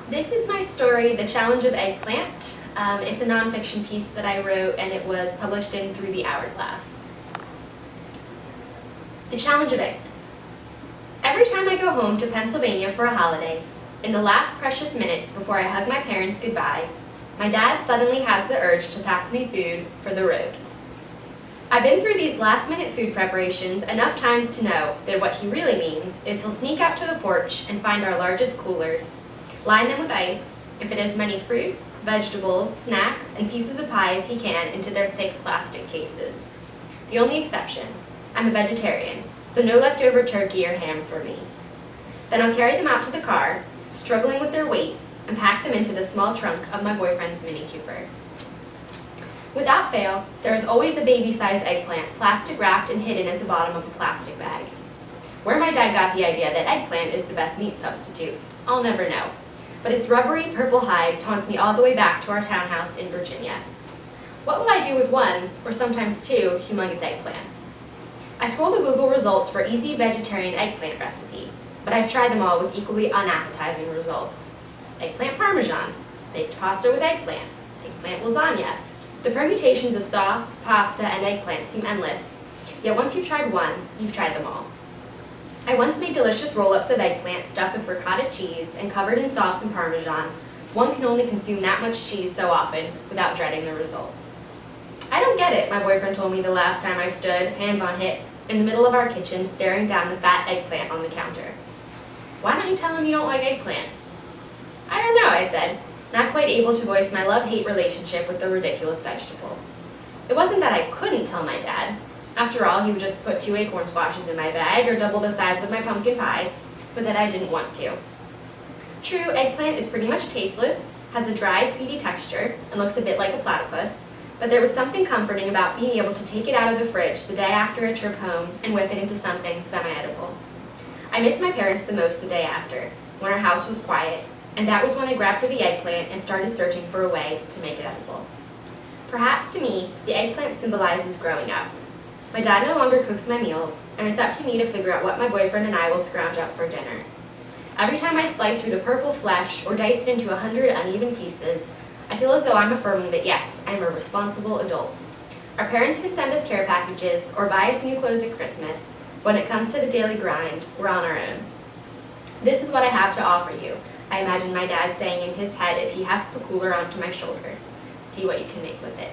This is my story, The Challenge of Eggplant. It's a nonfiction piece that I wrote, and it was published in Through the Hourglass. The Challenge of Eggplant. Every time I go home to Pennsylvania for a holiday, in the last precious minutes before I hug my parents goodbye, my dad suddenly has the urge to pack me food for the road. I've been through these last-minute food preparations enough times to know that what he really means is he'll sneak out to the porch and find our largest coolers, line them with ice, and fit as many fruits, vegetables, snacks, and pieces of pie as he can into their thick plastic cases. The only exception, I'm a vegetarian, so no leftover turkey or ham for me. Then I'll carry them out to the car, struggling with their weight, and pack them into the small trunk of my boyfriend's Mini Cooper. Without fail, there is always a baby-sized eggplant, plastic wrapped and hidden at the bottom of a plastic bag. Where my dad got the idea that eggplant is the best meat substitute, I'll never know. But its rubbery purple hide taunts me all the way back to our townhouse in Virginia. What will I do with one, or sometimes two, humongous eggplants? I scroll the Google results for easy vegetarian eggplant recipe, but I've tried them all with equally unappetizing results. Eggplant parmesan, baked pasta with eggplant lasagna. The permutations of sauce, pasta, and eggplant seem endless, yet once you've tried one, you've tried them all. I once made delicious roll-ups of eggplant stuffed with ricotta cheese and covered in sauce and parmesan. One can only consume that much cheese so often without dreading the result. I don't get it, my boyfriend told me the last time I stood, hands on hips, in the middle of our kitchen staring down the fat eggplant on the counter. Why don't you tell him you don't like eggplant? I don't know, I said, not quite able to voice my love-hate relationship with the ridiculous vegetable. It wasn't that I couldn't tell my dad. After all, he would just put 2 acorn squashes in my bag or double the size of my pumpkin pie, but that I didn't want to. True, eggplant is pretty much tasteless, has a dry, seedy texture, and looks a bit like a platypus, but there was something comforting about being able to take it out of the fridge the day after a trip home and whip it into something semi-edible. I missed my parents the most the day after, when our house was quiet, and that was when I grabbed for the eggplant and started searching for a way to make it edible. Perhaps to me, the eggplant symbolizes growing up. My dad no longer cooks my meals, and it's up to me to figure out what my boyfriend and I will scrounge up for dinner. Every time I slice through the purple flesh or dice it into 100 uneven pieces, I feel as though I'm affirming that yes, I'm a responsible adult. Our parents can send us care packages or buy us new clothes at Christmas. When it comes to the daily grind, we're on our own. This is what I have to offer you, I imagine my dad saying in his head as he hefts the cooler onto my shoulder. See what you can make with it.